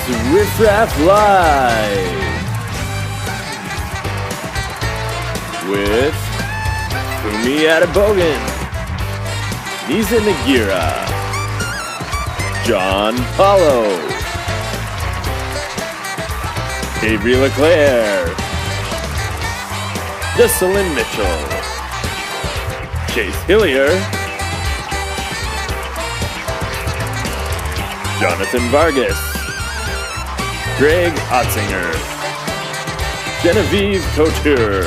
Riff Raff Live with Fumi Atabogan, Nisa Nagira, John Paulo, Avery LeClaire, Jocelyn Mitchell, Chase Hillier, Jonathan Vargas, Greg Otzinger, Genevieve Couture,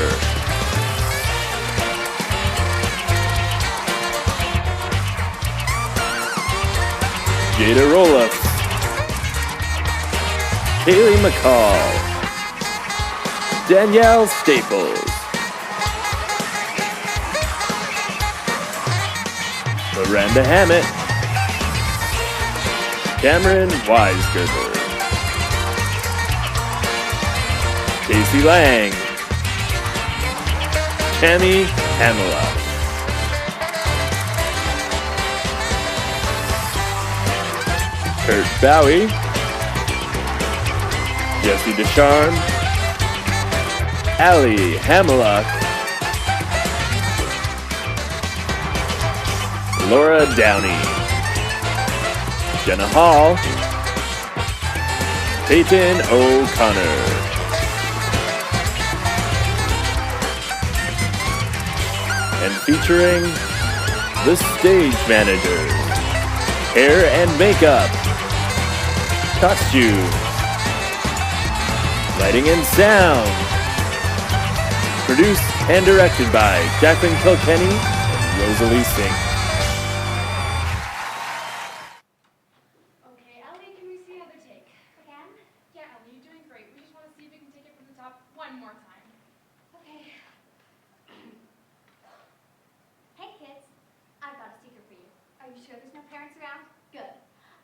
Jada Roloff, Kaylee McCall, Danielle Staples, Miranda Hammett, Cameron Weisgerber, Casey Lang, Tammy Hamela, Kurt Bowie, Jesse Descharn, Allie Hamlock, Laura Downey, Jenna Hall, Peyton O'Connor, and featuring the stage managers, hair and makeup, costumes, lighting and sound, produced and directed by Jacqueline Kilkenny and Rosalie Singh. Okay, Ellie, can we see another take? Again? Yeah, Ellie, you're doing great. We just want to see if we can take it from the top one more time. Okay. Hey kids, I've got a secret for you. Are you sure there's no parents around? Good.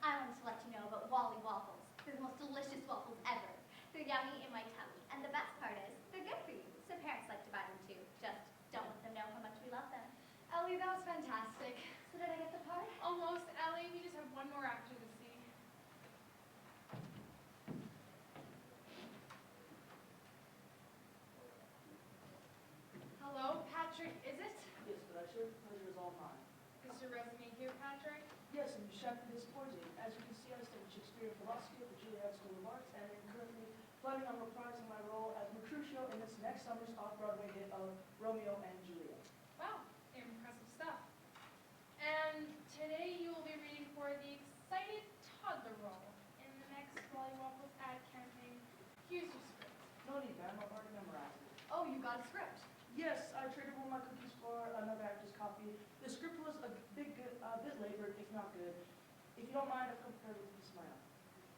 I wanted to let you know about Wally waffles. They're the most delicious waffles ever. They're yummy in my tummy, and the best part is, they're good for you. So parents like to buy them too. Just don't let them know how much we love them. Ellie, that was fantastic. So did I get the part? Almost, Ellie. We just have one more actor to see. Hello, Patrick, is it? Yes, but I sure pleasure is all mine. Is your resume here, Patrick? Yes, and sharply disappointing. As you can see, I studied Shakespearean philosophy at the Juilliard School of Arts, and am currently planning on reprising my role as Mercutio in this next summer's off-Broadway hit of Romeo and Juliet. Wow, impressive stuff. And today you will be reading for the excited toddler role in the next Wally Waffles ad campaign. Here's your script. No need, ma'am. I've already memorized it. Oh, you got a script. Yes, I traded one of my cookies for another actor's copy. The script was a bit labored, if not good. If you don't mind, I've come prepared with a smile.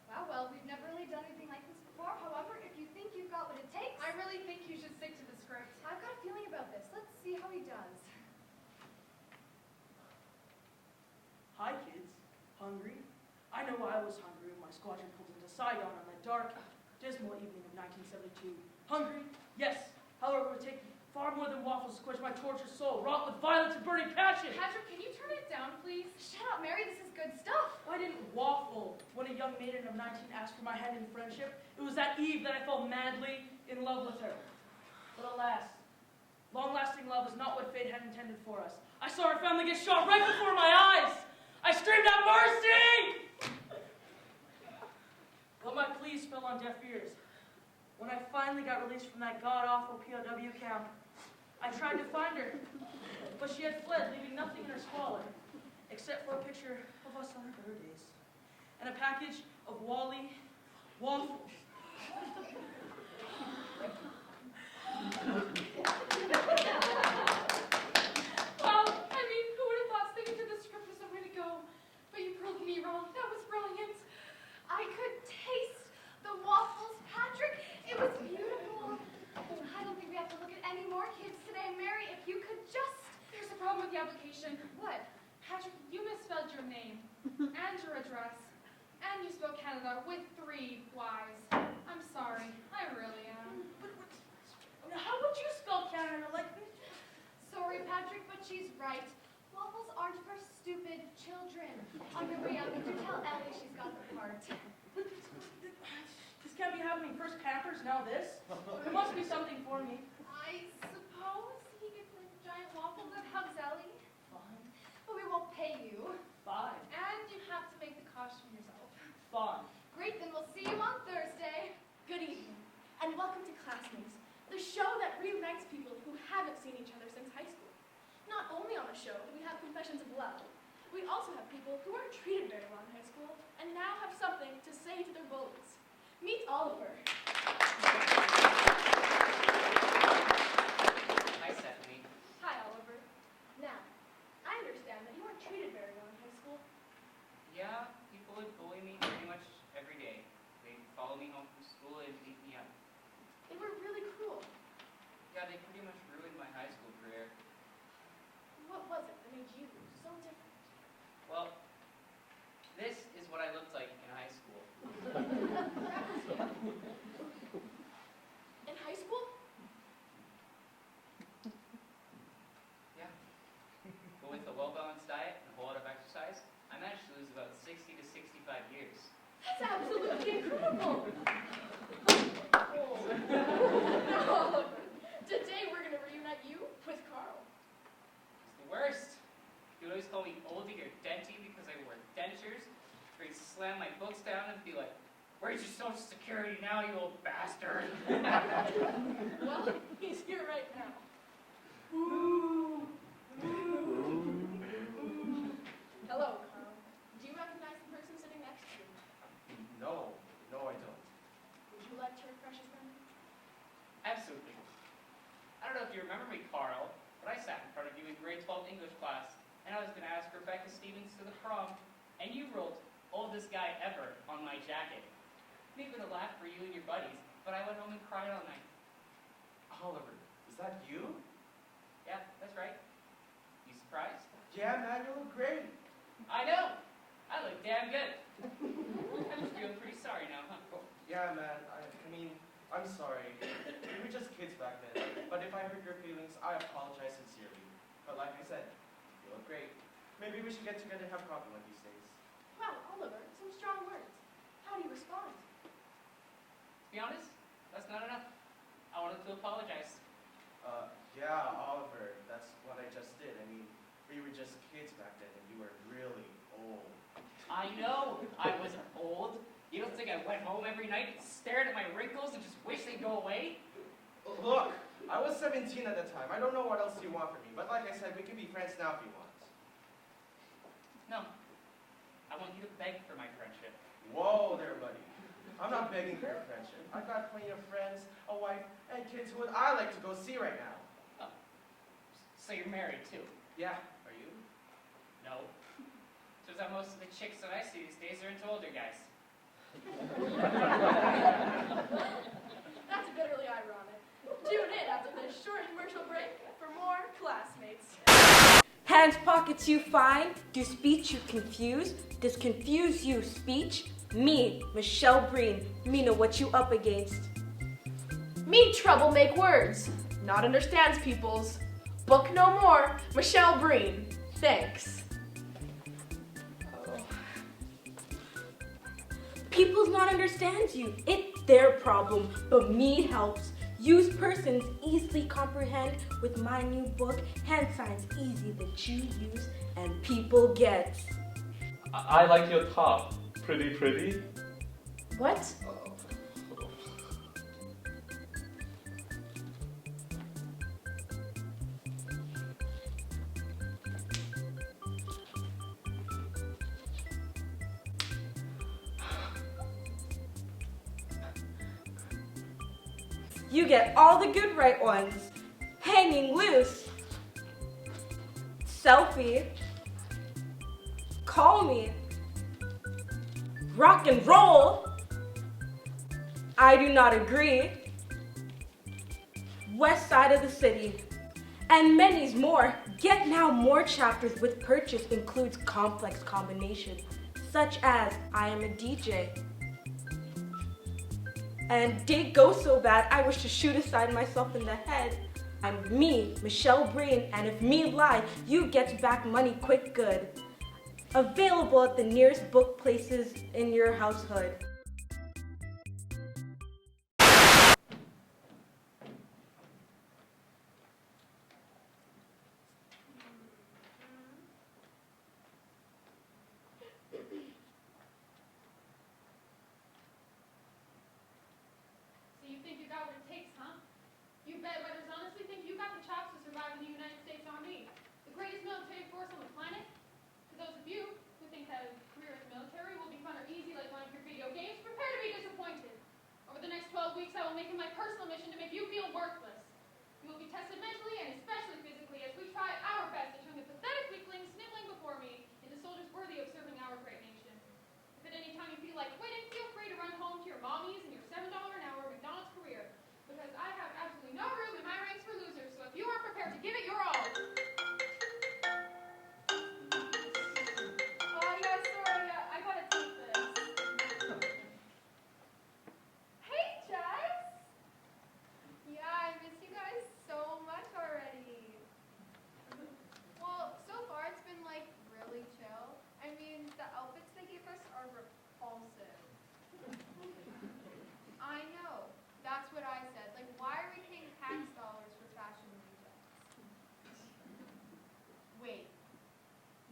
Wow, well, we've never really done anything like this before. However, if you think you've got what it takes, I really think you should stick to the script. I've got a feeling about this. Let's see how he does. Hi, kids. Hungry? I know I was hungry when my squadron pulled into Saigon on that dark, dismal evening of 1972. Hungry? Yes. However, it would take far more than waffles to quench my tortured soul, wrought with violence and burning passion. Patrick, can you turn it down, please? Shut up, Mary. This is good stuff. I didn't waffle when a young maiden of 19 asked for my hand in friendship. It was that eve that I fell madly in love with her. But alas, long-lasting love is not what fate had intended for us. I saw her family get shot right before my eyes. I screamed out, "Mercy!" But my pleas fell on deaf ears. When I finally got released from that god-awful POW camp, I tried to find her, but she had fled, leaving nothing in her squalor, except for a picture of us on her better days, and a package of Wally waffles. Well, I mean, who would have thought sticking to the script was the way to go? But you proved me wrong. That was brilliant. I could taste the waffles, Patrick. It was beautiful. I don't think we have to look at any more kids today. Mary, if you could just... There's a problem with the application. What? Patrick, you misspelled your name and your address, and you spelled Canada with 3 Y's. I'm sorry. I really am. How would you spell Canada like this? Sorry, Patrick, but she's right. Waffles aren't for stupid children. On your way out, you tell Ellie she's got the part. can't be happening. First campers, now this. There must be something for me. I suppose he could make giant waffles at Hub's Alley, Fine. but we won't pay you. Fine. And you have to make the costume yourself. Fine. Great, then we'll see you on Thursday. Good evening, and welcome to Classmates, the show that reunites people who haven't seen each other since high school. Not only on the show do we have confessions of love, we also have people who weren't treated very well in high school and now have something to say to their bullies. Meet Oliver. Hi, Stephanie. Hi, Oliver. Now, I understand that you weren't treated very well in high school. Yeah, people would bully me pretty much every day. They'd follow me home from school and beat me up. They were really cruel. Yeah, they pretty much ruined my high school career. What was it that made you so different? Well, this is what I looked like in high school. In high school? Yeah. But with a well-balanced diet and a whole lot of exercise, I managed to lose about 60 to 65 years. That's absolutely incredible! Now, Oliver, today we're going to reunite you with Carl. It's the worst. He would always call me oldie or denty because I wore dentures. Or he'd slam my books down and be like, "Where's your social security now, you old bastard?" Well, he's here right now. Hello, Carl. Do you recognize the person sitting next to you? No, I don't. Would you like to refresh his memory? Absolutely. I don't know if you remember me, Carl, but I sat in front of you in grade 12 English class, and I was going to ask Rebecca Stevens to the prom, and you wrote, "Oldest guy ever," on my jacket. Maybe it would have laughed for you and your buddies, but I went home and cried all night. Oliver, is that you? Yeah, that's right. You surprised? Yeah, man, you look great. I know. I look damn good. I must feel pretty sorry now, huh? Yeah, man, I mean, I'm sorry. We were just kids back then. But if I hurt your feelings, I apologize sincerely. But like I said, you look great. Maybe we should get together and have coffee one of these days. Wow, Oliver, some strong words. How do you respond? To be honest, that's not enough. I wanted to apologize. Yeah, Oliver, that's what I just did. I mean, we were just kids back then, and you were really old. I know I wasn't old. You don't think I went home every night and stared at my wrinkles and just wished they'd go away? Look, I was 17 at the time. I don't know what else you want from me, but like I said, we can be friends now if you want. No. I want you to beg for my friendship. Whoa there, buddy. I'm not begging for your friendship. I've got plenty of friends, a wife, and kids who I like to go see right now. Oh. So you're married too? Yeah. Are you? No. Turns out most of the chicks that I see these days are into older guys. That's bitterly ironic. Tune in after this short commercial break for more Classmates. Hands, pockets you find, do speech you confuse, does confuse you speech? Me, Michelle Breen, me know what you up against. Me trouble make words, not understands people's. Book no more, Michelle Breen. Thanks. People's not understands you, it's their problem, but me helps. Use persons easily comprehend with my new book, hand signs easy that you use and people get. I like your top. Pretty. What? You get all the good right ones. Hanging loose. Selfie. Call me. Rock and roll. I do not agree. West side of the city. And many's more. Get now more chapters with purchase includes complex combinations, such as I am a DJ. And date go so bad, I wish to shoot aside myself in the head. I'm me, Michelle Breen, and if me lie, you get back money quick good. Available at the nearest book places in your household.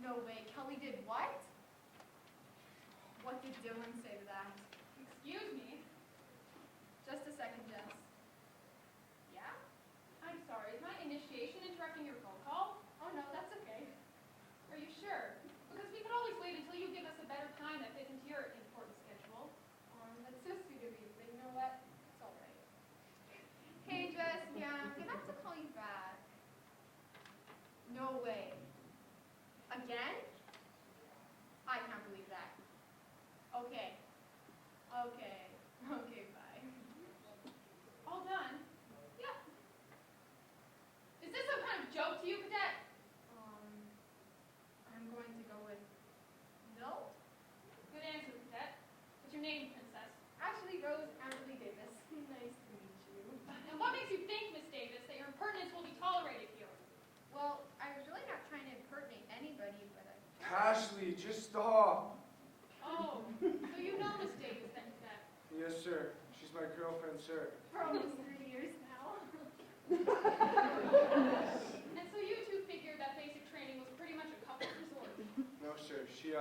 No way, Kelly did what? What did Dylan say to that? Excuse me. Just a second, Jess. Yeah? I'm sorry, is my initiation interrupting your phone call? Oh no, that's okay. Are you sure? Because we could always wait until you give us a better time that fits into your important schedule. That's so sweet of you, but you know what? It's all right. Hey, Jess, yeah, I'm gonna have to call you back. No way. Again? I can't believe that. Okay. Okay, bye. All done? Yeah. Is this some kind of joke to you, Cadet? I'm going to go with no. Good answer, Cadet. What's your name, Princess? Ashley Rose Amberly Davis. Nice to meet you. And what makes you think, Miss Davis, that your impertinence will be tolerated here? Well, I was really not trying to impersonate anybody, but I... Ashley, just stop. Oh, so you know Miss Davis then, Cadet? Yes, sir. She's my girlfriend, sir. For almost 3 years now. And so you two figured that basic training was pretty much a couple's resort. No, sir. She,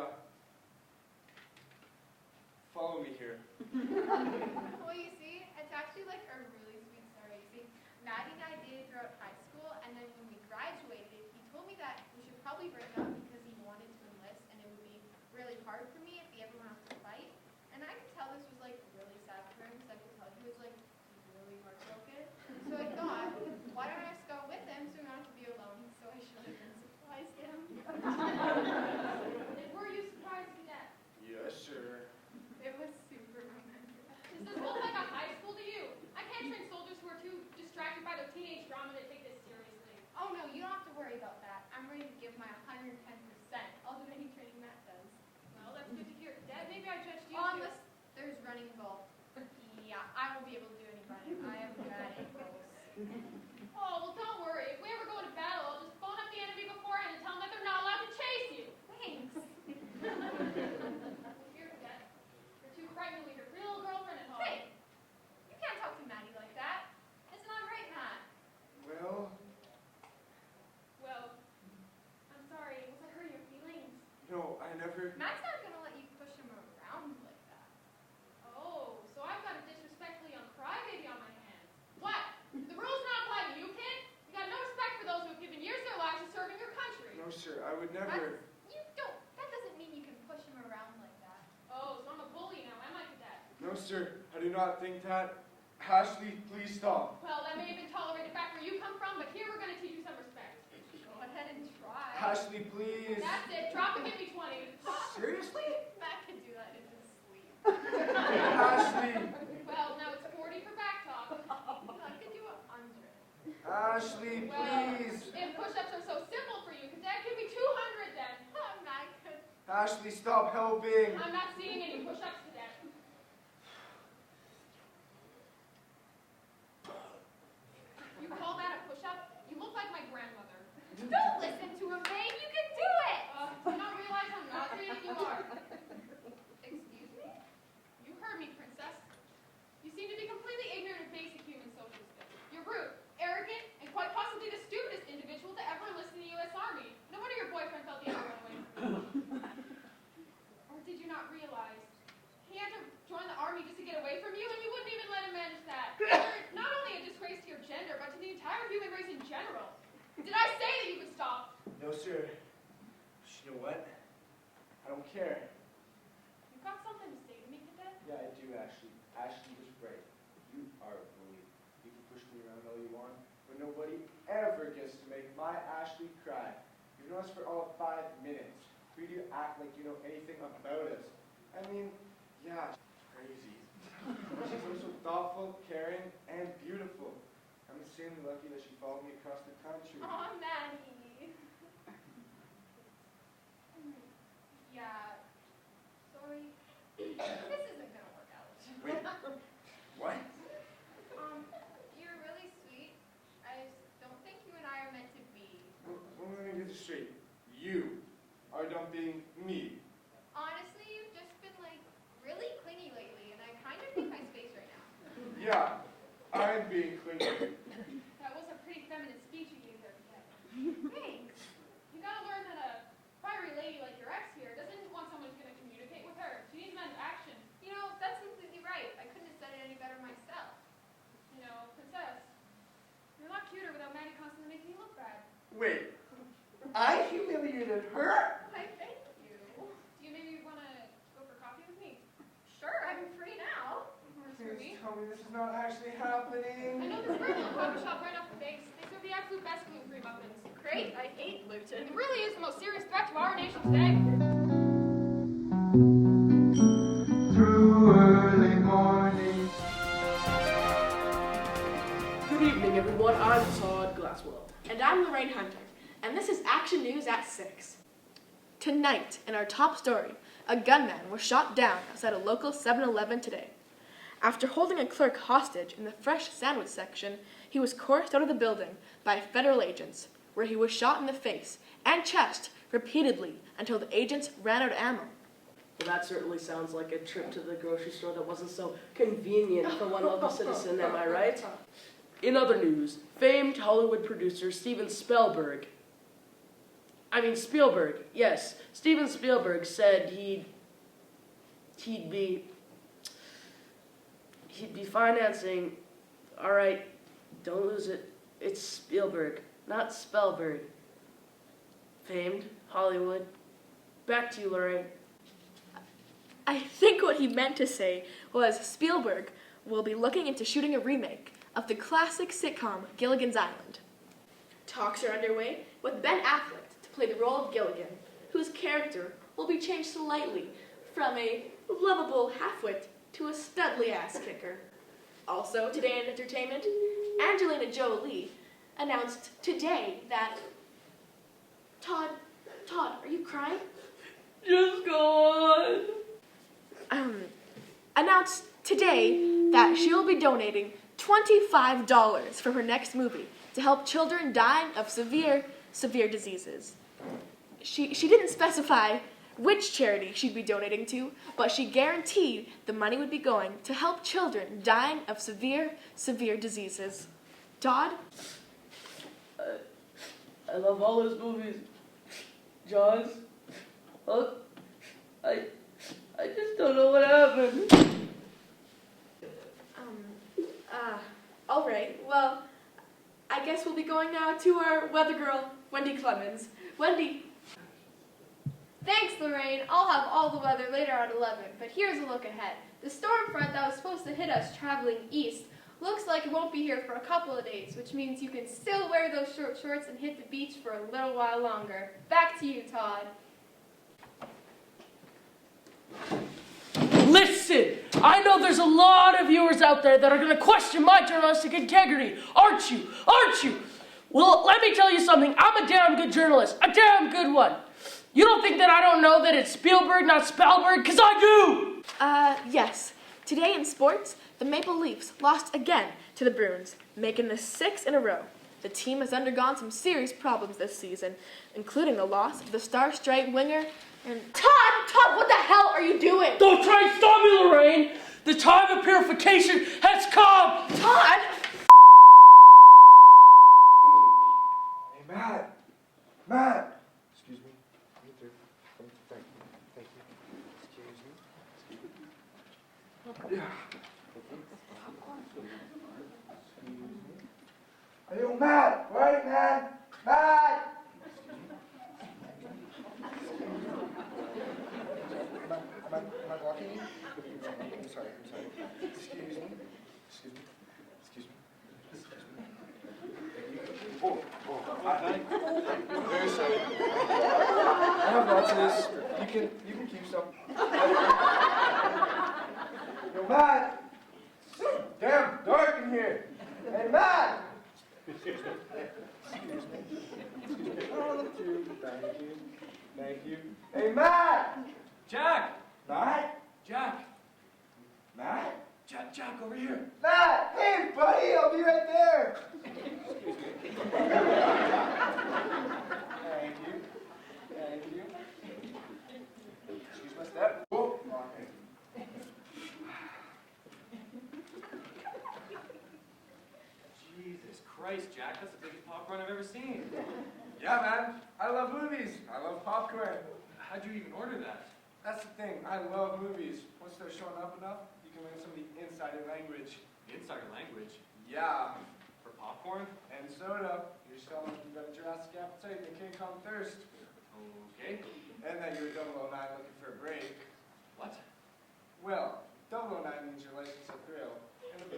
follow me here. Well, you see, it's actually like a really sweet story. You see, Maddie and I dated throughout high school, and then when we graduated, he told me that we should probably break up because he wanted to enlist, and it would be really hard for me if he ever went off to fight. And I could tell this was like really sad for him, because I could tell he was like really heartbroken. So I thought, why don't I just go with him so we don't have to be alone? So I should have been surprised him. And were you surprised, Cadet? Yes, sir. It was super romantic. Does this look like a high school to you? I can't train soldiers who are too distracted by their teenage drama to take this seriously. Oh no, you don't have to worry about that. I'm ready to give my 110%. I'll do any training Matt does. Well, that's good to hear, Cadet. Maybe I judged you too. Unless there's running involved. Yeah, I won't be able to do any running. I have bad ankles. Oh, well, don't worry. If we ever go into battle, I'll just phone up the enemy beforehand and tell them that they're not allowed to chase you. Thanks. Here, Cadet. You're too frightened to leave your pretty little girlfriend at home. Hey, you can't talk to Maddie like that. Isn't that right, Matt? Well, Well, I'm sorry. Was I hurting your feelings? no, I never... Matt's not gonna let you push him around like that. Oh, so I've got a disrespectfully young crybaby on my hands. What? The rules not apply to you, kid? You got no respect for those who have given years of their lives to serving your country. No, sir, I would never... That doesn't mean you can push him around like that. Oh, so I'm a bully now, am I, Cadet? No, sir, I do not think that. Ashley, please stop. Well, that may have been tolerated back where you come from, but here we're going to teach you some respect. Go ahead and try. Ashley, please. That's it. Drop and give me 20. Seriously? Matt can do that in his sleep. Ashley! Well, now it's 40 for back talk. I could do 100. Ashley, Well, please. if push-ups are so simple for you, Cadet, give me 200 then. Matt could. Ashley, stop helping. I'm not seeing any push-ups, Cadet. You call that a push-up? You look like my grandmother. Don't listen to him, babe. You can do it. Do you not realize how nauseating you are? Excuse me? You heard me, Princess. You seem to be completely ignorant of basic human social skills. You're rude, arrogant, and quite possibly the stupidest individual to ever enlist in the U.S. Army. No wonder your boyfriend felt the other one away. Or did you not realize he had to join the Army just to get away from you, and you wouldn't even let him manage that? You're not only a disgrace to your gender, but to the entire human race in general. Did I say that you could stop? No, sir. You know what? I don't care. You've got something to say to me, Cadet? Yeah, I do, Ashley. Ashley was right. You are a bully. You can push me around all you want, but nobody ever gets to make my Ashley cry. You've known us for all of 5 minutes. We do act like you know anything about us. I mean, yeah, she's crazy. She's also thoughtful, caring, and beautiful. I'm insanely lucky that she followed me across the country. Aw, Maddie. Yeah. Sorry. This isn't gonna work out. Wait, what? You're really sweet. I just don't think you and I are meant to be. Well, let me get this straight. You are dumping me. Honestly, you've just been like really clingy lately, and I kind of need my space right now. Yeah, I'm being clingy. That was a pretty feminine speech you gave there, Cadet. Thanks. You gotta learn that a fiery me this is not actually I happening. know this Virgil barbershop right off the base. They serve the absolute best gluten-free muffins. Great, I hate gluten. It really is the most serious threat to our nation today. Through early morning. Good evening, everyone. I'm Todd Glasswell. And I'm Lorraine Hunter, and this is Action News at 6. Tonight, in our top story, a gunman was shot down outside a local 7-Eleven today. After holding a clerk hostage in the fresh sandwich section, he was coerced out of the building by federal agents, where he was shot in the face and chest repeatedly until the agents ran out of ammo. Well, that certainly sounds like a trip to the grocery store that wasn't so convenient for one local citizen, am I right? In other news, famed Hollywood producer Steven Spielberg, yes, Steven Spielberg said he'd be financing, all right, don't lose it, it's Spielberg, not Spellberg. Famed Hollywood. Back to you, Lorraine. I think what he meant to say was Spielberg will be looking into shooting a remake of the classic sitcom Gilligan's Island. Talks are underway with Ben Affleck to play the role of Gilligan, whose character will be changed slightly from a lovable halfwit to a studly ass kicker. Also, today in entertainment, Angelina Jolie announced today that... Todd, are you crying? Just go on. Announced today that she will be donating $25 for her next movie to help children dying of severe diseases. She didn't specify which charity she'd be donating to, but she guaranteed the money would be going to help children dying of severe diseases. Todd? I love all those movies. Jaws. Hook. I just don't know what happened. All right. Well, I guess we'll be going now to our weather girl, Wendy Clemens. Wendy. Thanks, Lorraine. I'll have all the weather later at 11, but here's a look ahead. The storm front that was supposed to hit us traveling east looks like it won't be here for a couple of days, which means you can still wear those short shorts and hit the beach for a little while longer. Back to you, Todd. Listen, I know there's a lot of viewers out there that are going to question my journalistic integrity. Aren't you? Well, let me tell you something. I'm a damn good journalist. A damn good one. You don't think that I don't know that it's Spielberg, not Spellberg? Because I do! Yes. Today in sports, the Maple Leafs lost again to the Bruins, making this 6 in a row. The team has undergone some serious problems this season, including the loss of the star-striped winger and... Todd, what the hell are you doing? Don't try and stop me, Lorraine! The time of purification has come! Todd! Hey, Matt! Excuse me. Me too. Thank you. Excuse me. Yeah. Hey, yo, Matt! Right, man? Matt! Am I blocking you? I'm sorry. Excuse me. Oh, I'm very sorry. I have lots of this. You can keep some. Yo, Matt! Damn dark in here. Hey, Matt! Excuse me. Oh, thank you. Hey, Matt! Jack! Matt? Jack! Matt? Jack, over here. Matt! Hey, buddy! I'll be right there! Thank you. Excuse my step. Whoa. Okay. Jesus Christ, Jack, that's the biggest popcorn I've ever seen. Yeah, man. I love movies. I love popcorn. How'd you even order that? That's the thing. I love movies. Once they're showing up enough, you can learn some of the insider language. Insider language? Yeah. For popcorn? And soda. You're selling you got a Jurassic appetite and a King Kong thirst. Okay. And then you're 009 looking for a break. What? Well, 009 means your life is a thrill. And a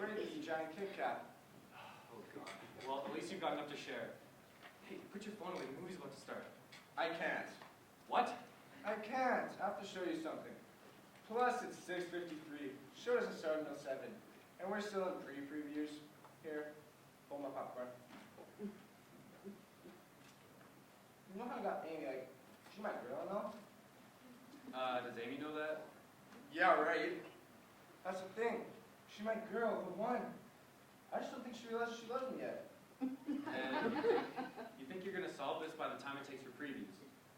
chair. Hey, put your phone away. The movie's about to start. I can't. What? I can't. I have to show you something. Plus, it's 6:53. Show doesn't start until 7. And we're still in pre-previews. Here, hold my popcorn. You know how I got Amy, like, she's my girl now? Does Amy know that? Yeah, right. That's the thing. She's my girl, the one. I just don't think she realizes she loves me yet. And you think you're going to solve this by the time it takes your previews?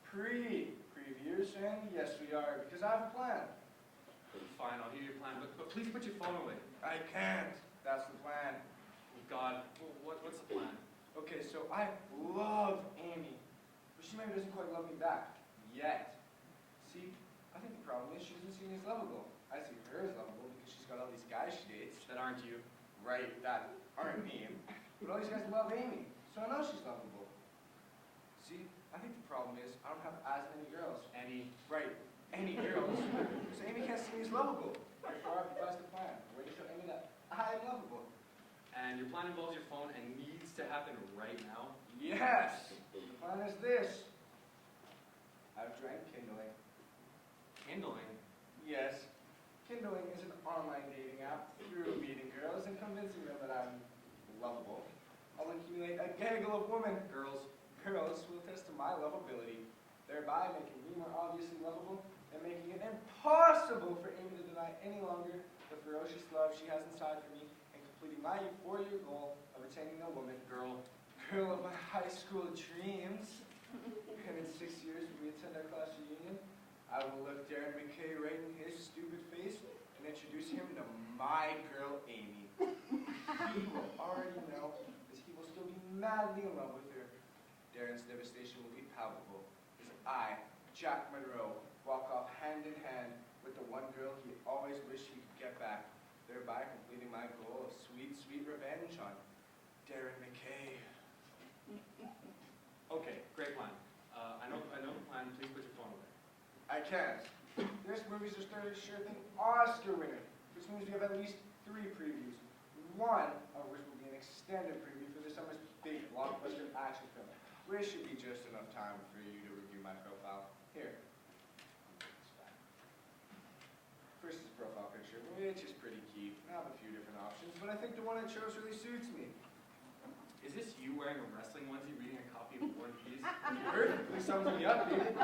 Previews, and yes we are, because I have a plan. Fine, I'll hear your plan, but please put your phone away. I can't. That's the plan. Oh, God, what's the plan? Okay, so I love Amy, but she maybe doesn't quite love me back. Yet. See, I think the problem is she doesn't see me as lovable. I see her as lovable because she's got all these guys she dates. That aren't you. Right, that aren't me. But all these guys love Amy, so I know she's lovable. See, I think the problem is I don't have as many girls. Right, any girls. So Amy can't see me as lovable. Therefore, I've devised a plan. A way to show Amy that I am lovable. And your plan involves your phone and needs to happen right now? Yes! The plan is this. I've drank kindling. Kindling? Yes. Kindling is an online dating app through meeting girls and convincing them that I'm lovable. I'll accumulate a gaggle of women. Girls will test my lovability, thereby making me more obviously lovable and making it impossible for Amy to deny any longer the ferocious love she has inside for me and completing my 4-year goal of attaining a woman. Girl of my high school dreams. And in 6 years, when we attend our class reunion, I will look Darren McKay right in his stupid face and introduce him to my girl, Amy. He will already know that he will still be madly in love with her. Darren's devastation will be palpable as I, Jack Monroe, walk off hand in hand with the one girl he always wished he could get back, thereby completing my goal of sweet, sweet revenge on Darren McKay. Okay, great plan. I know the plan. Please put your phone away. I can't. This movie's a sure thing Oscar winner, which means we have at least 3 previews, one of which will be an extended preview for this summer's big blockbuster action film, which should be just enough time for you to review my profile. Here. First is profile picture, which is pretty key. I have a few different options, but I think the one I chose really suits me. Is this you wearing a wrestling onesie reading a copy of War and Peace? Perfectly sums me up, dude. And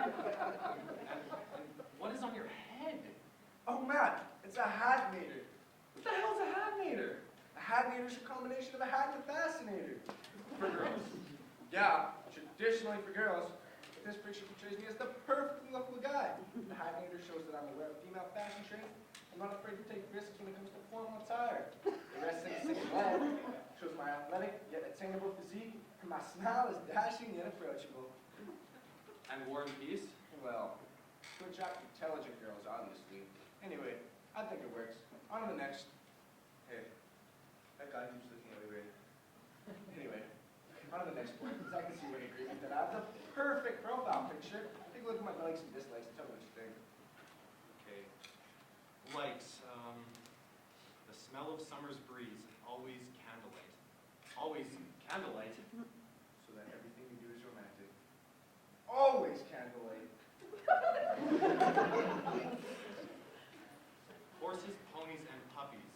what is on your head? Oh, Matt, it's a hat mater. What the hell's a hat mater? A hat mater is a combination of a hat and a fascinator. For girls. Yeah, traditionally for girls. But this picture portrays me as the perfectly lovable guy. The hat mater shows that I'm aware of female fashion trends and not afraid to take risks when it comes to formal attire. The rest of the leg shows my athletic yet attainable physique, and my smile is dashing yet approachable. And War and Peace? Well, to attract intelligent girls, obviously. Anyway, I think it works. On to the next. Hey, that guy keeps looking at me weird. Anyway, on to the next point, because I can see we're in agreement that I have the perfect profile picture. Take a look at my likes and dislikes and tell me what you think. Okay. Likes. The smell of summer's breeze. Always candlelight. Always candlelight. So that everything you do is romantic. Always candlelight. Horses, ponies, and puppies.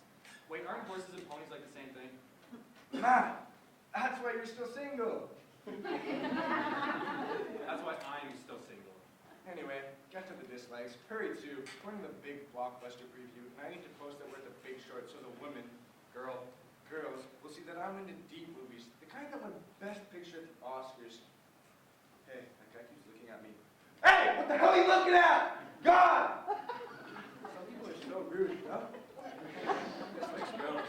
Wait, aren't horses and ponies like the same thing? Matt, that's why you're still single. That's why I'm still single. Anyway, get to the dislikes. Hurry to. We're in the big blockbuster preview, and I need to post that we're at the Big Short so the women, girls, will see that I'm into deep movies, the kind that won Best Picture at the Oscars. Hey, that guy keeps looking at me. Hey, what the hell are you looking at? God! Some people are so rude, you know? Dislikes girls.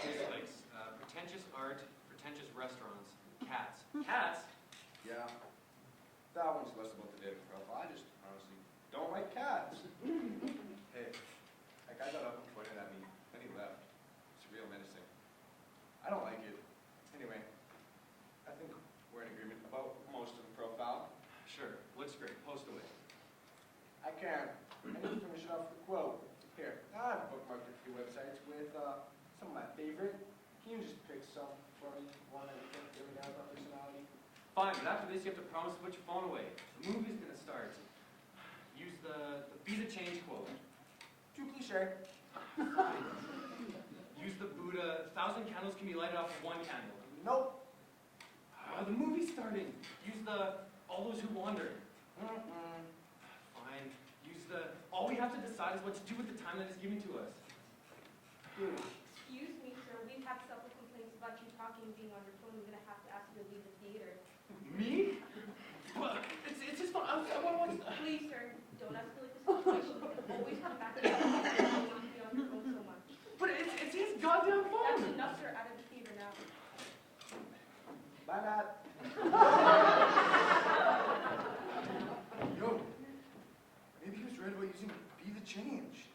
Dislikes. Pretentious art, pretentious restaurants, cats. Cats? Yeah. That one's less about the dating profile. I just honestly don't like cats. Hey, that guy got up and pointed at me, then he left. It's real menacing. I don't like it. Anyway, I think we're in agreement about most of the profile. Sure, looks great. Post away. I can. I need to finish it off with a quote. Here, I've bookmarked a few websites with some of my favorite. Can you just pick some for funny one that you think really has that personality? Fine, but after this you have to promise to put your phone away. The movie's gonna start. Use the Visa change quote. Too cliche. Use the Buddha, 1,000 candles can be lighted off of one candle. Nope. The movie's starting. Use the all those who wander. Fine. Use the all we have to decide is what to do with the time that is given to us. Excuse me, sir. We've had several complaints about you talking and being on your phone. We're going to have to ask you to leave the theater. Me? But it's just fun. I want to watch. Please, sir, don't escalate the situation. You can always come back to the theater. You don't have to be on your phone so much. But it's his goddamn phone. That's enough, sir. Out of the theater now. Bye, Matt. Yo, maybe he was right about using Be the Change.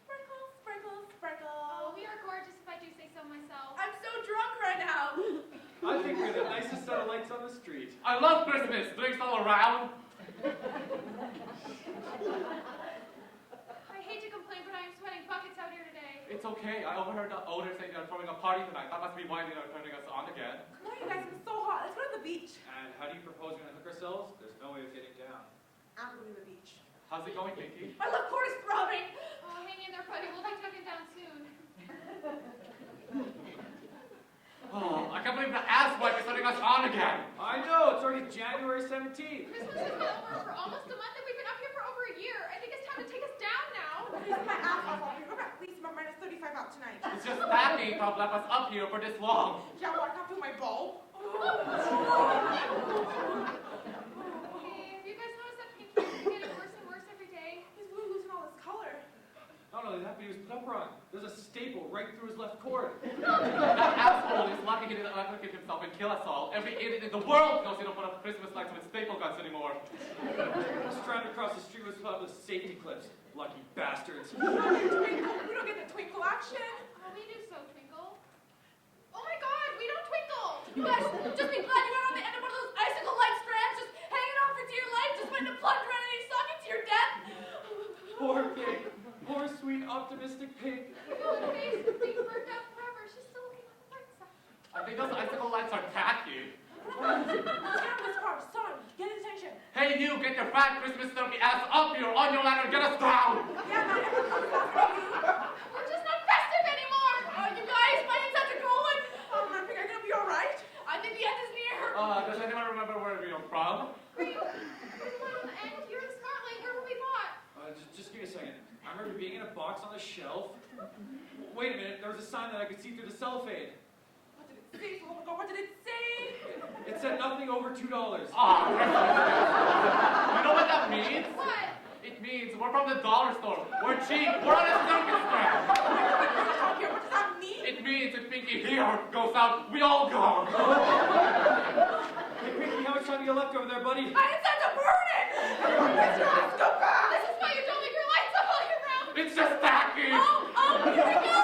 Sprinkle, sprinkle, sprinkle. Oh, we are gorgeous if I do say so myself. I'm so drunk right now. I think we're the nicest set of lights on the street. I love Christmas. Drinks all around. I hate to complain, but I am sweating buckets out here today. It's okay. I overheard the owner saying they're throwing a party tonight. That must be why they're turning us on again. Come on, you guys, it's so hot. Let's go to the beach. And how do you propose we're gonna hook ourselves? There's no way of getting down. I'm going to the beach. How's it going, Pinky? My left cord is throbbing. Oh, hang in there, buddy. We'll be tucking down soon. Oh, I can't believe the ass wipe is turning us on again. I know, it's already January 17th. Christmas has been over for almost a month, and we've been up here for over a year. I think it's time to take us down now. Please, my ass off all here. Go back, please. My minus 35 out tonight. It's just that ain't have left us up here for this long. Yeah, well, I can't feel my ball. Hey, have you guys noticed that Pinky is getting worse and worse every day? He's really losing all his color. Not only that, but he was put up wrong. There's a staple right through his left cord. That asshole is lucky he didn't electrocute himself and kill us all. Every idiot in the world knows he don't put up Christmas lights with staple guns anymore. Stranded across the street was put up with safety clips. Lucky bastards. We don't get the twinkle action. Oh, we do so, Twinkle. Oh my God, we don't twinkle. You guys, just be glad you weren't on the end of one of those icicle light strands, just hanging on for dear life, just waiting to plunge right in your socket to your death. Poor pig. Poor sweet optimistic pig. Oh, her face is being burned out forever. She's still looking on the bright side. I think those icicle lights are tacky. Let's get out of this car. Sorry, get his attention. Hey, you, get your fat Christmas turkey ass up here on your ladder and get us down. Yeah, man, never comes after you. We're just not festive anymore. You guys, my name's Dr. Colin. Ripping, are you gonna be all right? I think the end is near. Does anyone remember where you're from? Pretty well, and you're in Scotland. Where were we bought? Just give me a second. I remember being in a box on a shelf. Wait a minute, there was a sign that I could see through the cellophane. What did it say? Oh my God, what did it say? It said nothing over $2. Ah, you know what that means? What? It means we're from the dollar store. We're cheap. We're on a circus strap. What does that mean? It means if Pinky here goes out, we all go. Hey, Pinky, how much time you got left over there, buddy? I intend to burn it! Let's go back! This is why you don't leave your lights up all year round. It's just tacky. Oh, here we go!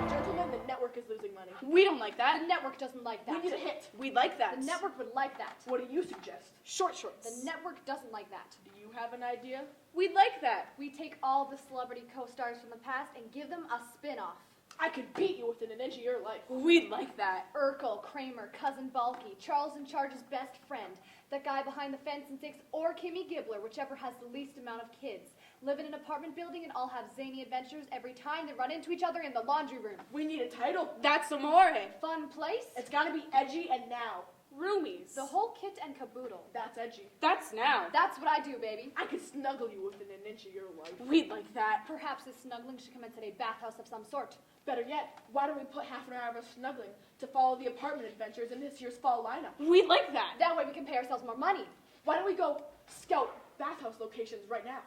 Gentlemen, the network is losing money. We don't like that. The network doesn't like that. We need a hit. We'd like that. The network would like that. What do you suggest? Short shorts. The network doesn't like that. Do you have an idea? We'd like that. We take all the celebrity co-stars from the past and give them a spin-off. I could beat you within an inch of your life. We'd like that. Urkel, Kramer, Cousin Balky, Charles in Charge's best friend, that guy behind the fence in 6, or Kimmy Gibbler, whichever has the least amount of kids. Live in an apartment building and all have zany adventures every time they run into each other in the laundry room. We need a title. That's amore. Fun place? It's gotta be edgy and now. Roomies. The whole kit and caboodle. That's edgy. That's now. That's what I do, baby. I could snuggle you within an inch of your life. We'd like that. Perhaps this snuggling should commence at a bathhouse of some sort. Better yet, why don't we put half an hour of us snuggling to follow the apartment adventures in this year's fall lineup? We'd like that. That way we can pay ourselves more money. Why don't we go scout bathhouse locations right now?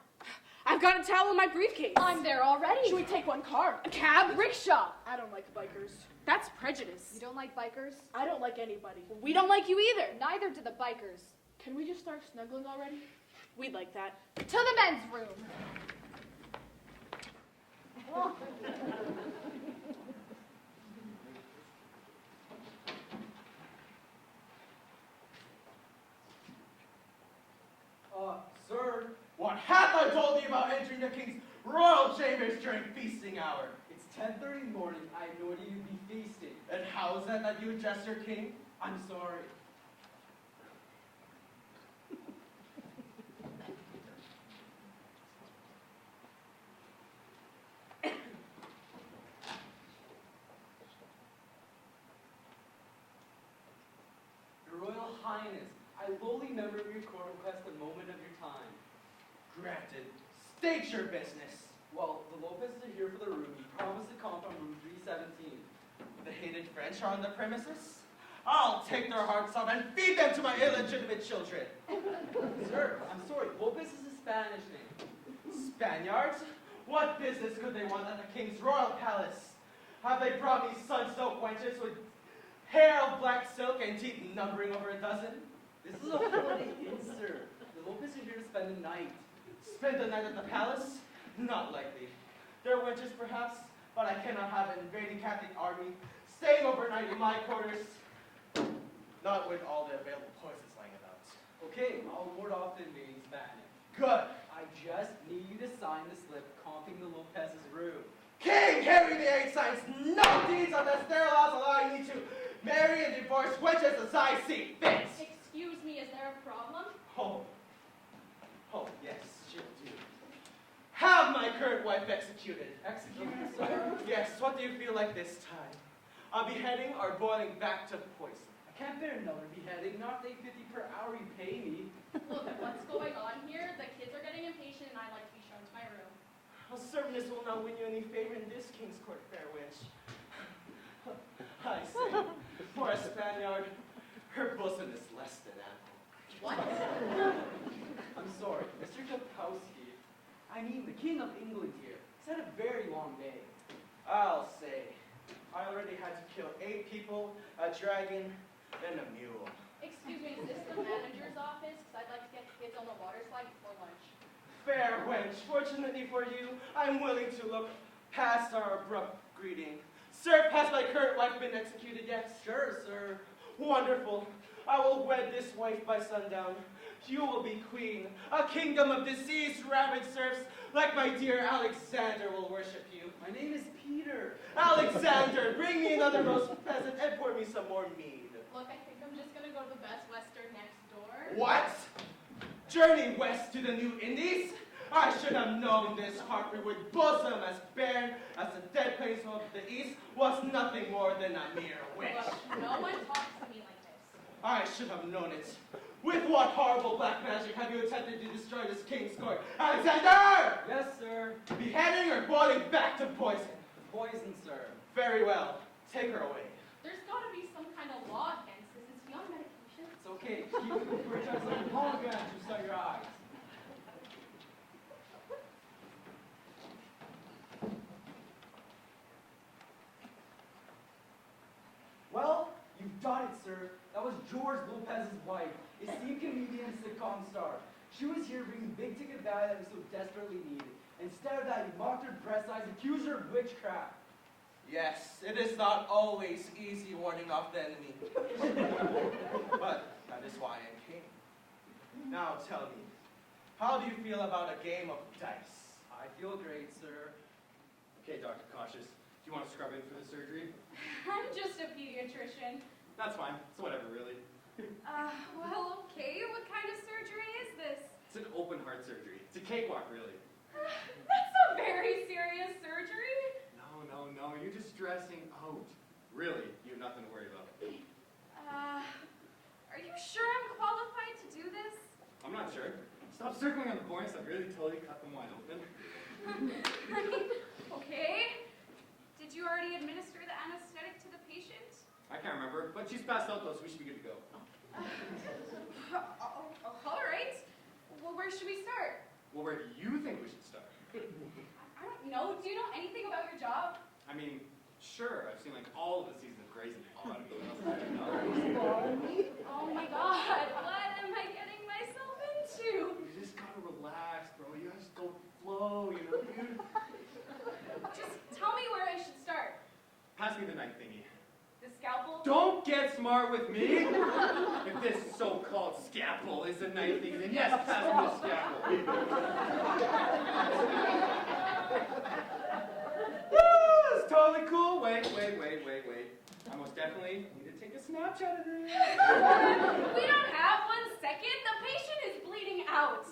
I've got a towel in my briefcase. I'm there already. Should we take one car? A cab? Rickshaw. I don't like bikers. That's prejudice. You don't like bikers? I don't like anybody. We don't like you either. Neither do the bikers. Can we just start snuggling already? We'd like that. To the men's room. about entering the king's royal chambers during feasting hour? It's 10:30 in the morning. I have no idea you'd be feasting. And how is that you address your king? I'm sorry. Your Royal Highness, I lowly member of your court request a moment of your time. Granted. State your business. Well, the Lopez's are here for the room. You promised to come from room 317. The hated French are on the premises? I'll take their hearts out and feed them to my illegitimate children. Sir, I'm sorry. Lopez is a Spanish name. Spaniards? What business could they want at the king's royal palace? Have they brought me sun-soaked wenches with hair of black silk and teeth numbering over a dozen? This is a holiday inn, sir. The Lopez are here to spend the night. Spend the night at the palace? Not likely. They're wenches perhaps, but I cannot have an invading Catholic army staying overnight in my quarters. Not with all the available poisons lying about. Okay, I'll ward off the invading Spanish. Good. I just need you to sign the slip comping the Lopez's room. King Henry VIII signs no deeds unless their laws allowing me to marry and divorce wenches as I see fit. Excuse me, is there a problem? Oh, yes, she'll do. Have my current wife executed. Executed, sir? Yes, what do you feel like this time? A beheading or boiling back to poison? I can't bear another beheading. Not $8.50 per hour you pay me. Look, what's going on here? The kids are getting impatient and I'd like to be shown to my room. Well, certainly this will not win you any favor in this king's court, fair wench. I say, for a Spaniard, her bosom is less than ample. What? I'm sorry, Mr. Kapowski. I mean, the King of England here. He's had a very long day. I'll say, I already had to kill 8 people, a dragon, and a mule. Excuse me, is this the manager's office? Because I'd like to get the kids on the water slide before lunch. Fair wench, fortunately for you, I'm willing to look past our abrupt greeting. Sir, has my current wife been executed yet? Sure, sir. Wonderful. I will wed this wife by sundown. You will be queen. A kingdom of diseased, rabid serfs like my dear Alexander will worship you. My name is Peter. Alexander, bring me another roast pheasant and pour me some more mead. Look, I think I'm just going to go to the Best Western next door. What? Journey west to the New Indies? I should have known this heart-reward bosom as barren as the dead plains of the east was nothing more than a mere wish. Look, no one talks to me like this. I should have known it. With what horrible black magic have you attempted to destroy this king's court? Alexander! Yes, sir. Beheading or boiling back to poison? Poison, sir. Very well. Take her away. There's got to be some kind of law against this. Is he on medication? It's okay. We're trying to hologram to shut your eyes. Well, you've done it, sir. That was George Lopez's wife, esteemed comedian and sitcom star. She was here bringing big-ticket value that we so desperately needed. Instead of that, you mocked her breast size, accused her of witchcraft. Yes, it is not always easy warding off the enemy. But that is why I came. Now tell me, how do you feel about a game of dice? I feel great, sir. Okay, Dr. Cautious, do you want to scrub in for the surgery? I'm just a pediatrician. That's fine. It's whatever, really. Well, okay. What kind of surgery is this? It's an open heart surgery. It's a cakewalk, really. That's a very serious surgery. No. You're just stressing out. Really, you have nothing to worry about. Are you sure I'm qualified to do this? I'm not sure. Stop circling on the points. I've really totally cut them wide open. Okay. Did you already administer the anesthetic to the patient? I can't remember, but she's passed out though, so we should be good to go. All right. Well, where should we start? Well, where do you think we should start? I don't know. Do you know anything about your job? I mean, sure, I've seen like all of the seasons of Grey's Anatomy. What else do I know? Oh my God. What am I getting myself into? You just gotta relax, bro. You gotta just go with the flow, you know, dude? Just tell me where I should start. Pass me the knife thingy. The scalpel? Don't get smart with me! If this so-called scalpel is a nice thing, then yes, pass me the scalpel. Woo, it's totally cool. Wait. I most definitely need to take a Snapchat of this. We don't have 1 second. The patient is bleeding out.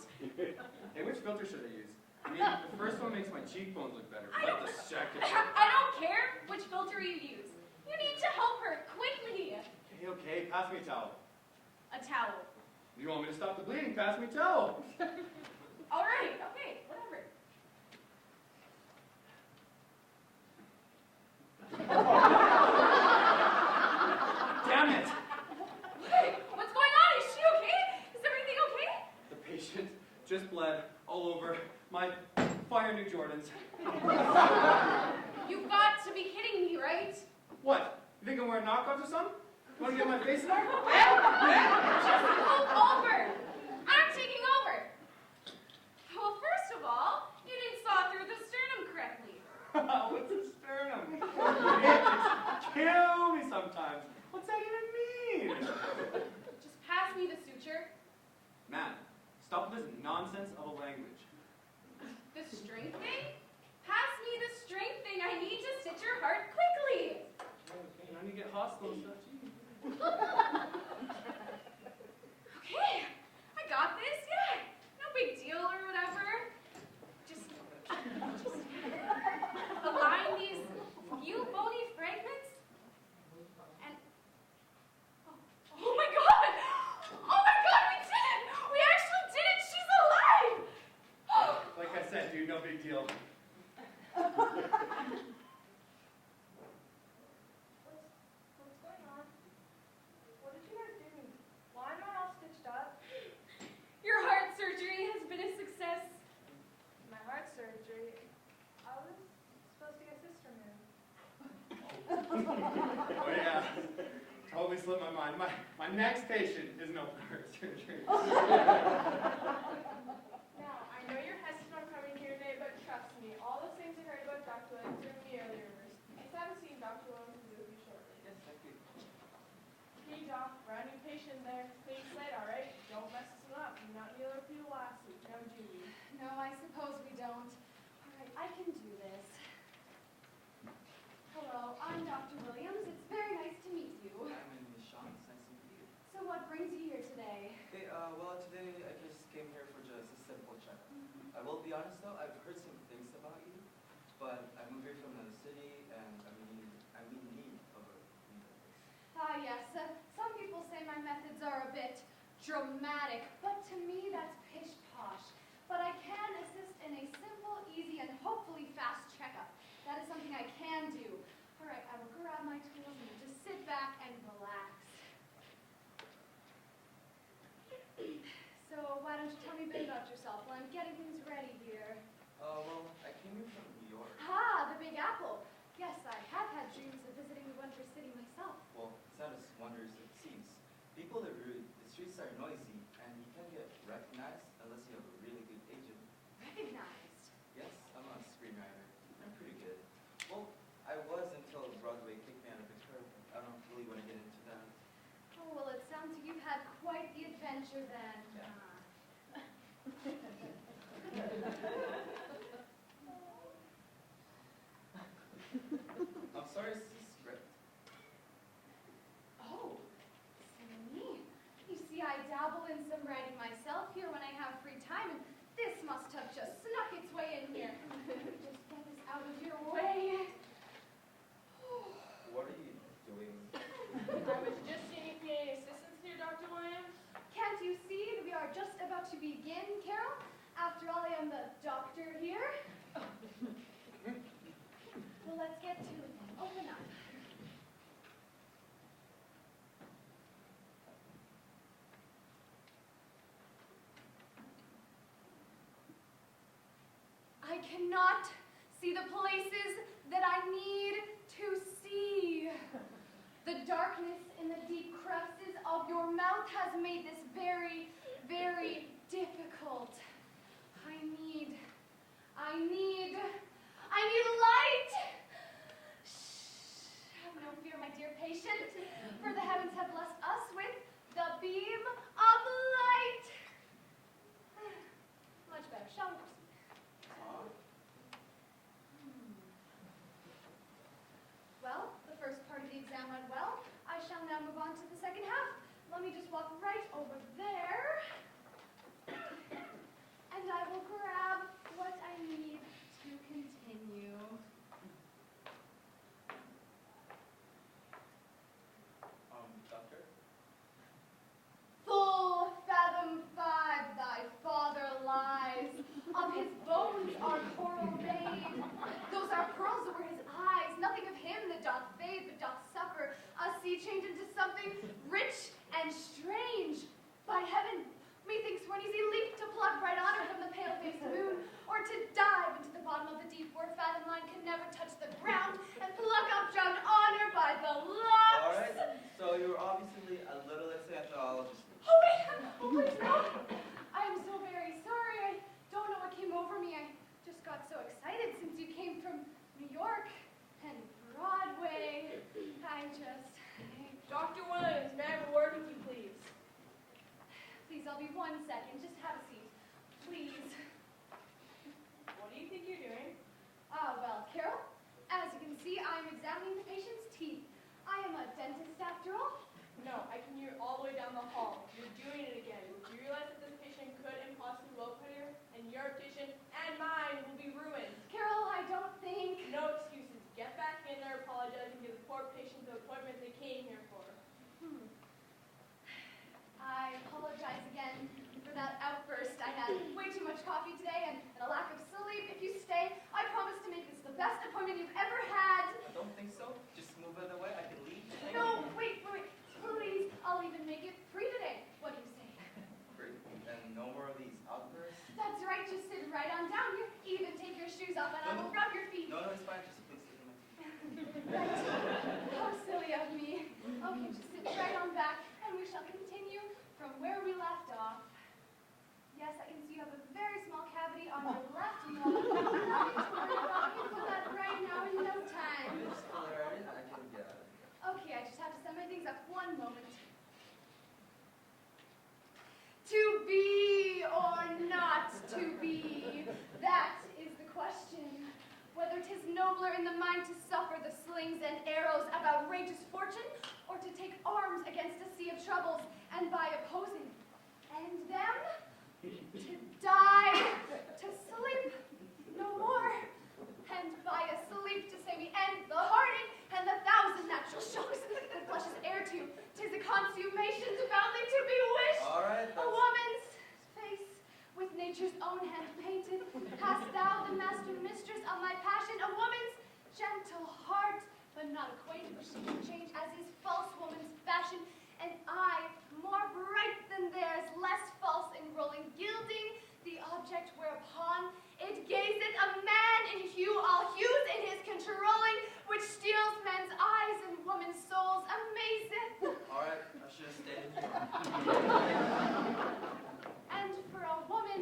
Hey, which filter should I use? I mean, the first one makes my cheekbones look better, but the second... I don't care which filter you use. You need to help her quickly. Okay, pass me a towel. A towel. You want me to stop the bleeding? Pass me a towel. All right, okay, whatever. Damn it! What's going on? Is she okay? Is everything okay? The patient just bled all over my fire New Jordans. You've got to be kidding me, right? What? You think I'm wearing knockoffs or something? You want to get my face in there? Just move over. I'm taking over. Well, first of all, you didn't saw through the sternum correctly. What's a sternum? Bitches kill me sometimes. What's that even mean? Just pass me the suture. Man, stop with this nonsense of a language. The strength thing? Pass me the strength thing. I need to stitch your heart quickly. Okay, now you get hostile and stuff. Okay, I got this. Yeah, no big deal or whatever. Just align these few bony fragments. And oh my god! Oh my god, we did it! We actually did it! She's alive! Like I said, dude, no big deal. What's going on? What did you guys do? Why am I all stitched up? Your heart surgery has been a success. My heart surgery? I was supposed to get sister moved. Oh yeah, totally slipped my mind. My next patient is no heart surgery. Now, I know you're hesitant on coming here today, but trust me, all those things I heard about Dr. Williams are in the early rumors. I just haven't seen Dr. Williams visit with you shortly. Yes, thank you. Hey, Doc, brand new patient there. Clean slate, all right? Don't mess this one up. You're not near people last week, now do we? No, I suppose we don't. All right, I can do this. Hello, I'm Dr. Williams. It's very nice to meet you. My name is Sean. It's nice to meet you. So what brings you here today? Okay, well, today I just came here for just a simple checkup. I will be honest though, I've heard some things about you, but I moved here from another city and I'm in need of a Ah, yes. Some people say my methods are a bit dramatic, but to me that's pish-posh. But I can assist in a simple, easy, and hopefully fast checkup. That is something I can do. All right, I will grab my tools and just sit back and relax. So why don't you tell me a bit about yourself while I'm getting things ready here? well, I came here from New York. Ah, the Big Apple. Yes, I have had dreams of visiting the Wonder City myself. Well, it's not as wondrous as it seems. People are rude, the streets are noisy, and you can't get recognized unless you have a really good agent. Recognized? Yes, I'm a screenwriter. I'm pretty good. Well, I was until Broadway kicked me out of the curve. I don't really want to get into that. Oh, well, it sounds like you've had quite the adventure then. Yeah. I'm sorry, it's the script. Oh, see? You see, I dabble in some writing myself here when I have free time, and this must have just snuck its way in here. Just get this out of your way. What are you doing? I was just seeing if you need any assistance here, Dr. Williams. Can't you see that we are just about to begin, Carol? After all, I am the doctor here. Well, let's get to it then. Open up. I cannot see the places that I need to see. The darkness in the deep crevices of your mouth has made this very, very difficult. I need light. Shh. Have no fear, my dear patient, for the heavens have blessed us with the beam of light. Much better, shall we proceed? Well, the first part of the exam went well. I shall now move on to the second half. Let me just walk right over there. And I will grab what I need to continue. Doctor? Full fathom 5 thy father lies. Of his bones are coral made. Those are pearls over his eyes. Nothing of him that doth fade, but doth suffer a sea change into something rich and strange. By heaven, methinks for an easy leap to pluck bright honor from the pale-faced moon, or to dive into the bottom of the deep where fathom line can never touch the ground, and pluck up drowned honor by the locks. All right, so you're obviously a little anthropologist. Oh, wait! Oh, please, no! I am so very sorry. I don't know what came over me. I just got so excited since you came from New York and Broadway. Dr. Williams, may I have a word with you, please? Please, I'll be 1 second. Just have a seat. Please. What do you think you're doing? Well, Carol, as you can see, I'm examining the patient's teeth. I am a dentist after all. No, I can hear all the way down the hall. You're doing it again. Do you realize that this patient could impossibly rope cut here? And your reputation and mine will be ruined. Carol, I don't think... No excuses. Get back in there, apologize, and give the poor patient the appointment they came here for. I apologize again for that outburst. I had way too much coffee today and a lack of sleep. If you stay, I promise to make this the best appointment you've ever had. I don't think so. Just move out of the way. I can leave. No, wait. Please, I'll even make it free today. What do you say? Great. And no more of these outbursts? That's right. Just sit right on down here. Even take your shoes off and I will rub your feet. No, it's fine. Just please sit in my seat. Right. How silly of me. Okay, just sit right on back and we shall continue from where we left off. Yes, I can see you have a very small cavity on your left lung. Nothing to worry about. You can put that right now in no time. Just pull it right in. I can get out of here. Okay, I just have to set my things up 1 moment. To be or not to be, that is the question. Whether 'tis nobler in the mind to suffer the slings and arrows of outrageous fortune, or to take arms against a sea of troubles, and by opposing end them, to die, to sleep no more, and by a sleep to say we end the heartache and the 1,000 natural shocks that flesh is heir to. 'Tis a consummation devoutly to be wished. All right. A woman's face with nature's own hand painted. Hast thou the master mistress of my passion? A woman's gentle heart, but not acquainted with shape and change, as is false woman's fashion. And I, more bright than theirs, less false in rolling, gilding the object whereupon it gazeth a man in hue, all hues in his controlling, which steals men's eyes and women's souls, amazeth. All right. I should have stayed here. And for a woman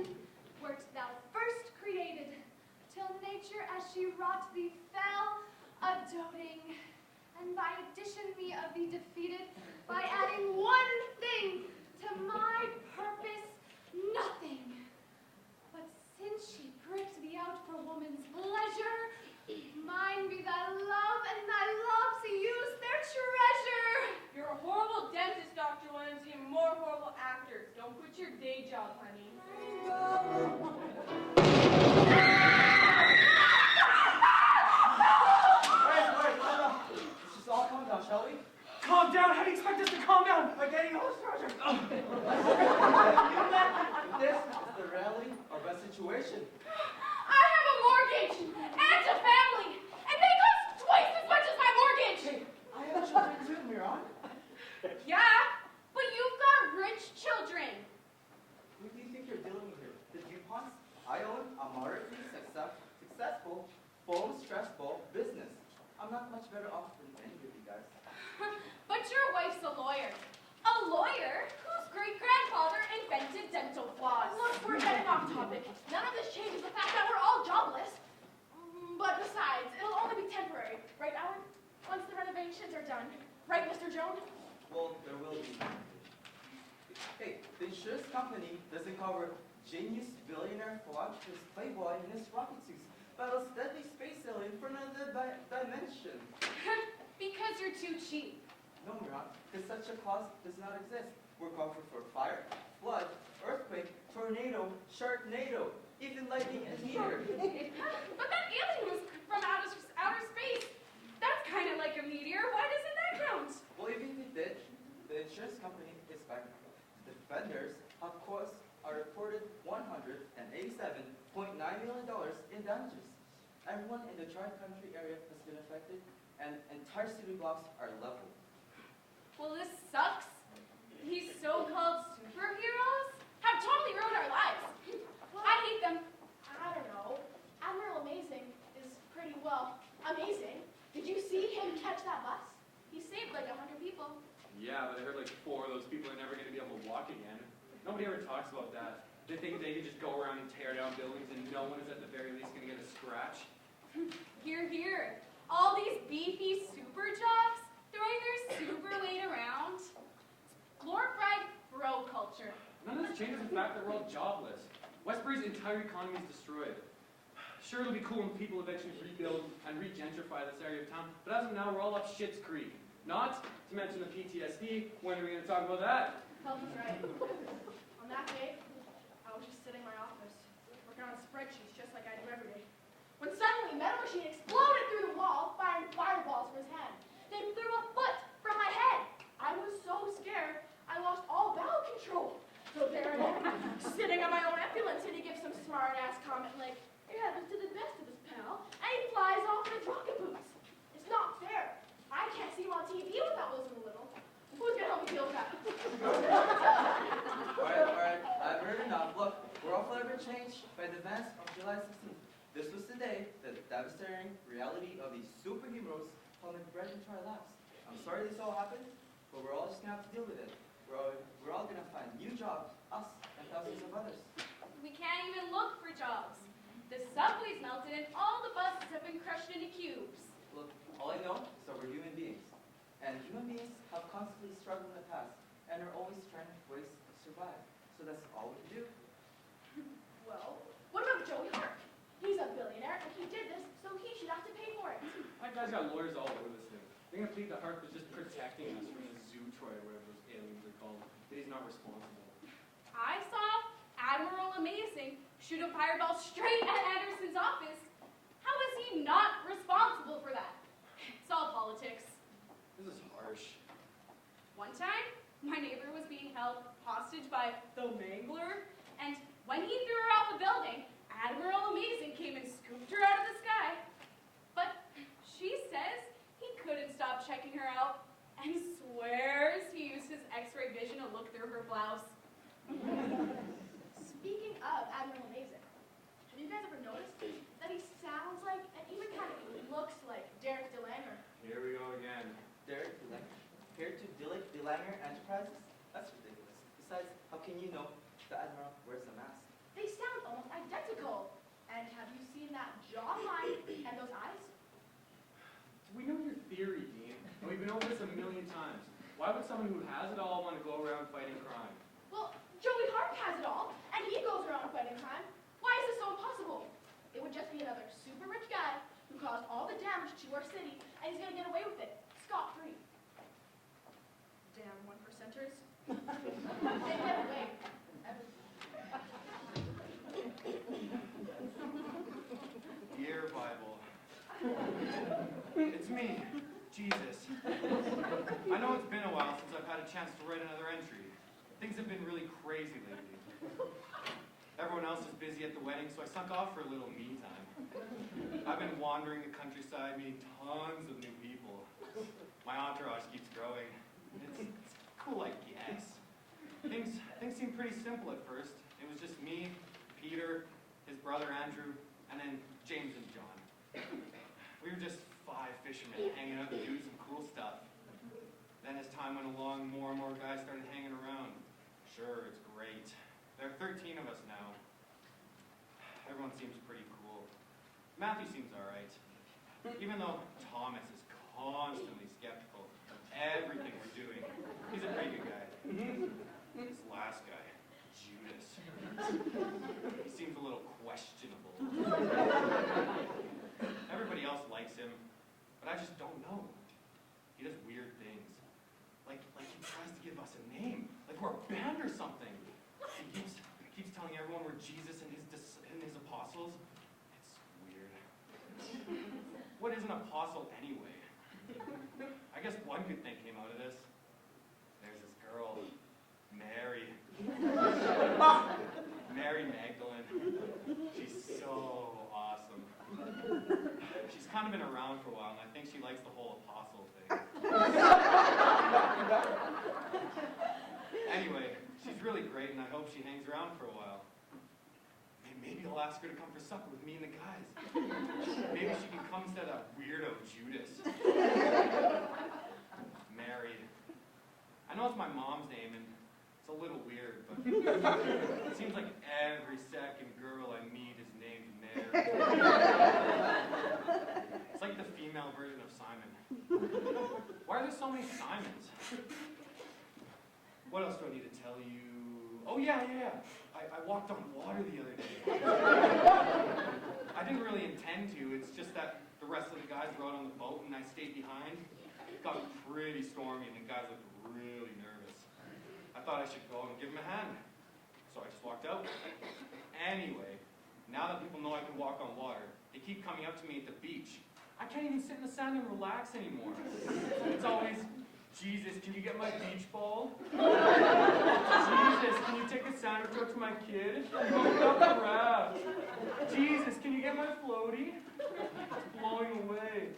wert thou first created, till nature as she wrought thee fell a-doting, and by addition me of thee defeated, by adding 1 thing to my purpose, nothing. But since she pricked thee out for woman's pleasure, mine be thy love, and thy love's use their treasure. You're a horrible dentist, Dr. Williams, and more horrible actors. Don't quit your day job, honey. Let's just all calm down, shall we? Calm down. How do you expect us to calm down? By getting all this pressure. This is the reality of our situation. I have a mortgage and a family, and they cost twice as much as my mortgage. Hey, I have children too, Miran. Yeah, but you've got rich children. Who do you think you're dealing with here? The DuPonts? I own a moderately successful, phone stressful business. I'm not much better off than any of you guys. But your wife's a lawyer. A lawyer whose great-grandfather invented dental floss. Look, we're getting off topic. None of this changes done. Right, Mr. Jones? Well, there will be. Hey, the insurance company doesn't cover genius billionaire philanthropist playboy in his rocket suits, but a deadly space alien from another dimension. Because you're too cheap. No, Miran, because such a clause does not exist. We're covered for fire, flood, earthquake, tornado, sharknado, even lightning and meteor. But that alien was from outer space. That's kind of like a meteor. Why doesn't that count? Well, even if it did, the insurance company is bankrupt. The defenders, of course, are reported $187.9 million in damages. Everyone in the Tri-Country area has been affected, and entire city blocks are leveled. Well, this sucks. These so-called superheroes have totally ruined our lives. I hate them. I don't know. Admiral Amazing is pretty, well, amazing. Did you see him catch that bus? He saved like 100 people. Yeah, but I heard like 4 of those people are never going to be able to walk again. Nobody ever talks about that. They think they can just go around and tear down buildings and no one is at the very least going to get a scratch. Hear, hear. All these beefy super jocks throwing their super weight around. Glorified bro culture. None of this changes the fact that we're all jobless. Westbury's entire economy is destroyed. Sure, it'll be cool when people eventually rebuild and re-gentrify this area of town, but as of now, we're all up Schitt's Creek. Not to mention the PTSD. When are we going to talk about that? Help is right. On that day, I was just sitting in my office, working on spreadsheets just like I do every day, when suddenly Metal Machine exploded through the wall, firing fireballs from his hand, then threw a foot from my head. I was so scared, I lost all bowel control. So there I am, sitting on my own ambulance, and he gives some smart-ass comment like, "It happens to the best of us, pal," and he flies off in his rocket boots. It's not fair. I can't see him on TV without losing a little. Who's gonna help me deal with that? Alright, I've heard enough. Look, we're all forever changed by the events of July 16th. This was the day that the devastating reality of these superheroes falling right into our laps. I'm sorry this all happened, but we're all just gonna have to deal with it. We're all gonna find new jobs, us and thousands of others. We can't even look for jobs. The subway's melted and all the buses have been crushed into cubes. Look, all I know is that we're human beings. And human beings have constantly struggled in the past and are always trying ways to survive. So that's all we can do. Well, what about Joey Hart? He's a billionaire, and he did this, so he should have to pay for it. That guy's got lawyers all over this thing. They're going to plead the Hart was just protecting us from the Zootroy or whatever those aliens are called. That he's not responsible. I saw Admiral Amazing shoot a fireball straight at Anderson's office. How is he not responsible for that? It's all politics. This is harsh. One time, my neighbor was being held hostage by the Mangler, and when he threw her off a building, Admiral Amazing came and scooped her out of the sky. But she says he couldn't stop checking her out and swears he used his X-ray vision to look through her blouse. Speaking of Admiral Amazing, have you guys ever noticed that he sounds like, and even kind of looks like Derek DeLanger? Here we go again. Derek DeLanger? Compared to DeLanger Enterprises? That's ridiculous. Besides, how can you know the Admiral wears a mask? They sound almost identical. And have you seen that jawline and those eyes? We know your theory, Dean. And we've been over this a million times. Why would someone who has it all want to go around fighting crime? Well, Joey Hart has it all, and he goes around fighting crime. Why is this so impossible? It would just be another super rich guy who caused all the damage to our city, and he's gonna get away with it, scot-free. Damn 1%ers. They get away. Dear Bible, it's me, Jesus. I know it's been a while since I've had a chance to write another entry. Things have been really crazy lately. Everyone else is busy at the wedding, so I snuck off for a little me time. I've been wandering the countryside, meeting tons of new people. My entourage keeps growing. It's cool, I guess. Things seemed pretty simple at first. It was just me, Peter, his brother Andrew, and then James and John. We were just 5 fishermen hanging out and doing some cool stuff. Then as time went along, more and more guys started hanging around. Sure, it's great. There are 13 of us now. Everyone seems pretty cool. Matthew seems alright. Even though Thomas is constantly skeptical. He seems a little questionable. Everybody else likes him, but I just don't know. He does weird things. Like he tries to give us a name, like we're a band or something. He keeps telling everyone we're Jesus and his apostles. It's weird. What is an apostle anyway? I guess one good thing came out of this. There's this girl, Mary. Mary Magdalene. She's so awesome. She's kind of been around for a while, and I think she likes the whole apostle thing. Anyway, she's really great, and I hope she hangs around for a while. Maybe I'll ask her to come for supper with me and the guys. Maybe she can come instead of that weirdo Judas. Mary. I know it's my mom's name, and it's a little weird, but it seems like every second girl I meet is named Mary. It's like the female version of Simon. Why are there so many Simons? What else do I need to tell you? Oh, yeah. I walked on water the other day. I didn't really intend to. It's just that the rest of the guys were out on the boat and I stayed behind. It got pretty stormy and the guys looked really nervous. I thought I should go and give them a hand. So I just walked out. Anyway, now that people know I can walk on water, they keep coming up to me at the beach. I can't even sit in the sand and relax anymore. It's always, Jesus, can you get my beach ball? Jesus, can you take a sandwich out to my kid? Open up the Raff. Jesus, can you get my floaty? It's blowing away.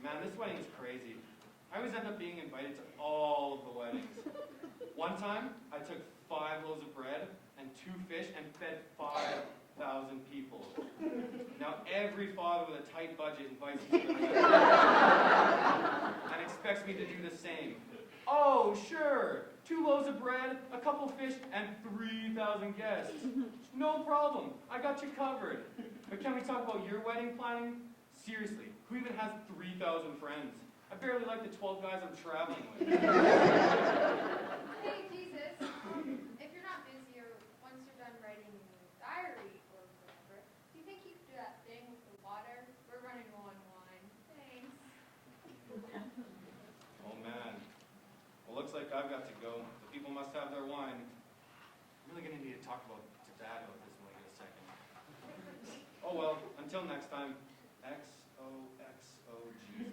Man, this wedding is crazy. I always end up being invited to all of the weddings. One time, I took 5 loaves of bread and 2 fish and fed 5,000 people. Now every father with a tight budget invites me to their wedding and expects me to do the same. Oh, sure, 2 loaves of bread, a couple fish, and 3,000 guests. No problem, I got you covered. But can we talk about your wedding planning? Seriously, who even has 3,000 friends? I barely like the 12 guys I'm traveling with. Hey, Jesus, if you're not busy or once you're done writing your diary or whatever, do you think you could do that thing with the water? We're running low on wine. Thanks. Oh man. Well, looks like I've got to go. The people must have their wine. I'm really going to need to talk about to Dad about this when I get a second. Oh well, until next time, XOXO Jesus.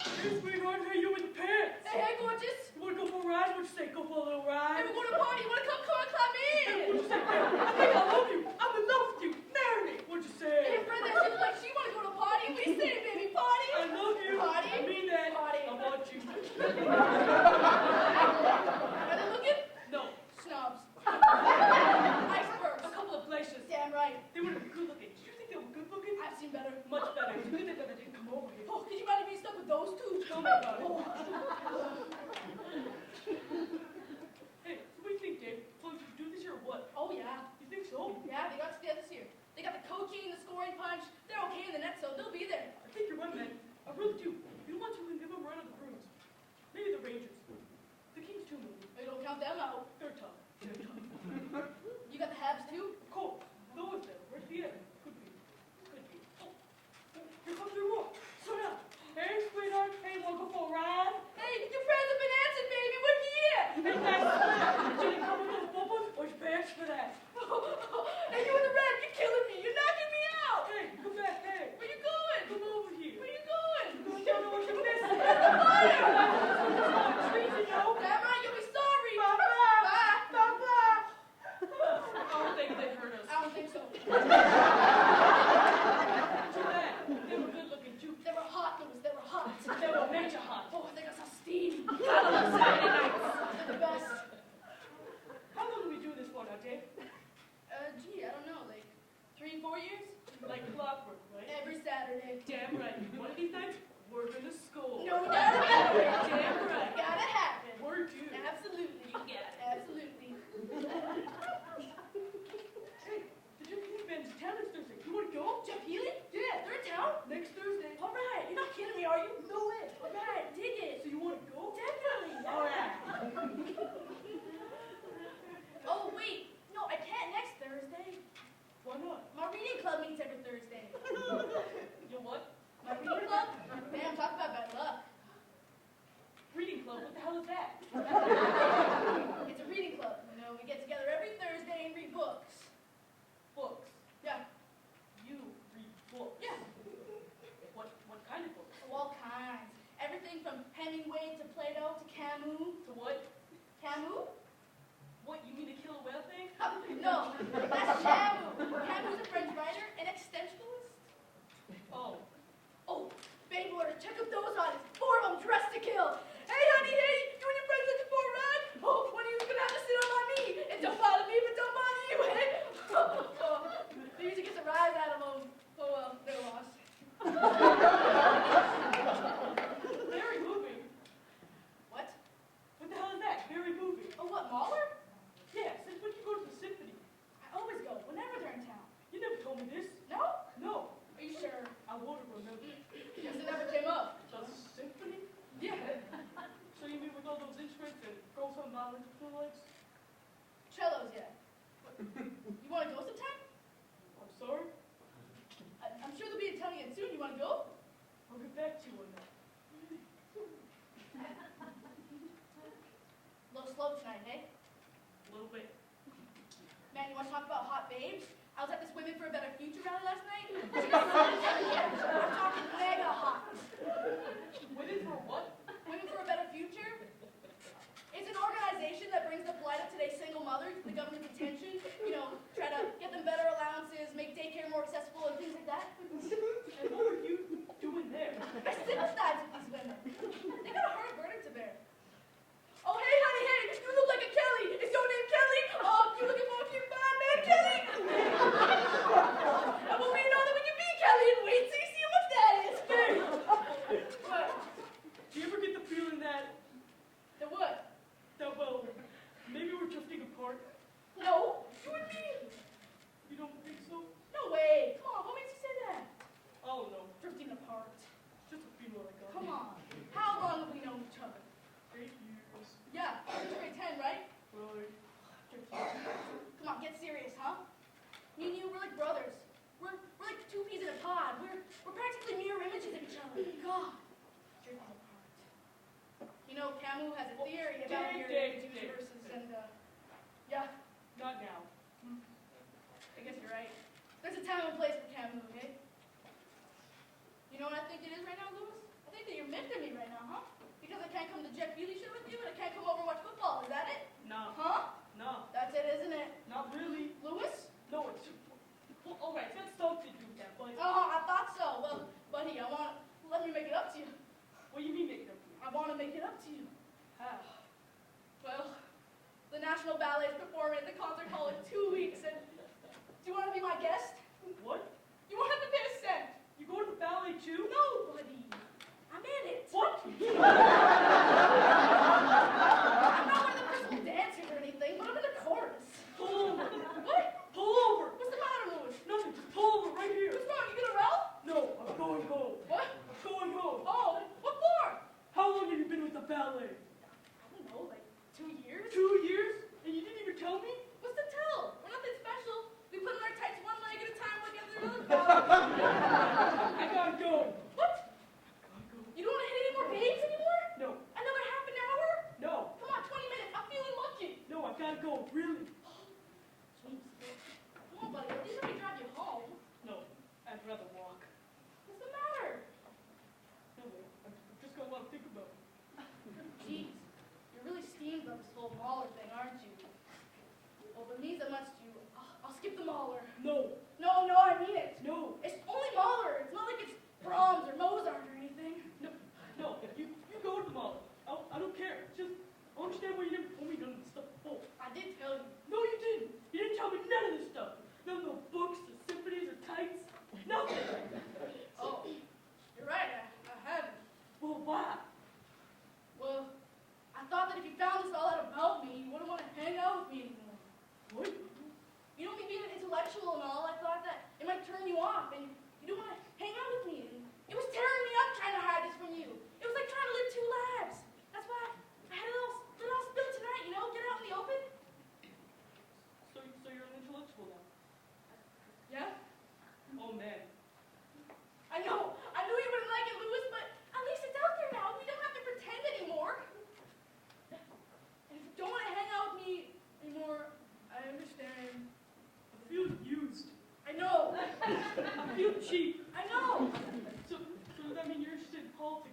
Hey, sweetheart, hey, you in the pants? Hey, gorgeous. You wanna go for a ride? What'd you say? Go for a little ride? Hey, we're going to a party. You want to come climb in? Hey, what'd you say, babe? I think I love you. I'm in love with you. Marry me. What'd you say? Hey, friend, that she look like she want to go to a party. What do you say, baby? Party? I love you. Party? I mean that. Party. I want you. Are they looking? No. Snobs. Icebergs. A couple of places. Damn right. They were good looking. Did you think they were good looking? I've seen better. Much better. It's good they never did come over here. Oh, could you imagine being stuck with those two? Tell me about it. Oh. Hey, so what do you think, Dave? Float, you do this year or what? Oh, yeah. You think so? Yeah, they got together this year. They got the coaching, the scoring punch. They're okay in the net, so they'll be there. I think you're right, man. I really do. You want to give them a run of the Bruins. Maybe the Rangers. The Kings too, maybe. Hey, don't count them out. They're tough. They're tough. You got the Habs, too? Of course. Go with them. Right the end. Could be. Could be. Oh, here comes your walk. Slow down. Hey, sweetheart. Hey, wanna go for a ride? Hey, your prayers have been answered, baby. We're here. Hey, guys. Did you come with those bubbles or you pay extra for that? Hey, you in the red. You're killing me. You're knocking me out. Hey, come back. Hey. Where you going? Come over here. Where you going? Go down to what you're missing. Treason, yo. Damn right, you'll be sorry. Bye. Bye. Bye. I don't think they hurt us. I don't think so. Too bad. They were good looking too. They were hot, Louis. They were hot. They were major hot. Oh, they got some steam. Got them on Saturday nights. They're the best. How long do we do this for now, Dave? Gee, I don't know, like 3, 4 years? Like clockwork, right? Every Saturday. Damn right. One of these nights, we're gonna school. No doubt about it. Damn right. Gotta happen. We're due. Absolutely. You get it. Absolutely. Hey, the Jim Healy band's in town next Thursday. You wanna go? Jeff Healy? Yeah. They're in town? Next Thursday. All right. You're not kidding me, are you? No way. All right. Dig it. So you wanna go? Definitely. All right. club meets every Thursday. Your what? My reading club? Man, talk about bad luck. Reading club? What the hell is that? It's a reading club. You know, we get together every Thursday and read books. Books. Yeah. You read books? Yeah. What kind of books? Oh, all kinds. Everything from Hemingway to Plato to Camus. To what? Camus? What, you mean the kill a whale thing? No, that's Camus. Camus is a French writer, an existentialist. Oh. Oh, babe order, check out those artists. 4 of them dressed to kill. Hey, honey, hey, you and your friends looking for a ride? Oh, one of you's gonna have to sit on my knee. And don't bother me, but don't bother you, hey? Oh, they usually get a rise out of them. Oh, well, they're lost. Very moving. What? What the hell is that? Very moving. Oh, what, Mahler? Yeah, since when you go to the symphony? I always go, whenever they're in town. You never told me this. No? No. Are you sure? I would have remembered. Guess it never came up. The symphony? Yeah. So you mean with all those instruments and girls on violins and legs? Cellos, yeah. You want to go sometime? I'm sorry. I'm sure they'll be in town again soon. You want to go? I'll get back to you on that. A little slow tonight, hey? A little bit. Man, you want to talk about hot babes? I was at this Women for a Better Future rally last night. I'm talking mega hot. Women for what? Women for a Better Future? It's an organization that brings the plight of today's single mothers to the government's attention. You know, try to get them better allowances, make daycare more accessible, and things like that. And what were you doing there? I sympathize with these women. They got a hard burden to bear. Oh, hey, honey, hey, you look like a Kelly. Is your name Kelly? Oh, you looking for a cute fine man, Kelly? And we'll be know that when you be Kelly and wait till you see how much that is. What? Do you ever get the feeling that, What? well, maybe we're drifting apart? No, you and me. You don't think so? No way. Come on, what makes you say that? Oh, no. Drifting apart. Just a feeling I got. Come on. How long have we known each other? 8 years. Yeah, grade 10, right? Right. Come on, get serious, huh? Me and you, we're like brothers. We're like 2 peas in a pod. We're practically mirror images of each other. God. Drifting apart. You know, Camus has a theory about mirror universes and, yeah. Not now. I guess you're right. There's a time and place for Camus, okay? You know what I think it is right now, Lewis? I think that you're meant to me right now, huh? Because I can't come to Jeff Feely show with you and I can't come over and watch football. Is that it? No. Huh? No. That's it, isn't it? Not really. Lewis? No, it's... Well, all right, that's something to do with that, but... Oh, I thought so. Well, buddy, let me make it up to you. What do you mean make it up to you? I want to make it up to you. How? Well, the National Ballet is performing at the concert hall in 2 weeks, and do you want to be my guest? What? You won't have to pay a cent. You go to the ballet too? No, buddy. I'm in it. What? I'm not one of the principal dancers or anything, but I'm in the chorus. Pull over. What? Pull over. What's the matter, Louis? Nothing, just pull over right here. What's wrong? You gonna row? No, I'm going home. What? I'm going home. Oh, what for? How long have you been with the ballet? I don't know, like 2 years? 2 years? And you didn't even tell me? What's to tell? We're nothing special. We put on our tights one leg at a time, look at the other. I gotta go. What? You don't want to hit any more babes anymore? No. Another half an hour? No. Come on, 20 minutes. I'm feeling lucky. No, I gotta go. Really? Come on, buddy. At least let me drive you home. No, I'd rather walk. What's the matter? No, wait. I'm just gonna want to think about it. Gee,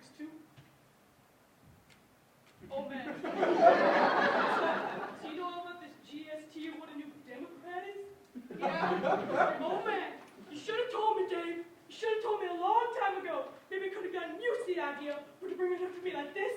politics too? Oh man. So you know all about this GST or what a new Democrat is? Yeah. Oh man. You should have told me, Dave. You should have told me a long time ago. Maybe I could have gotten used to the idea, but to bring it up to me like this.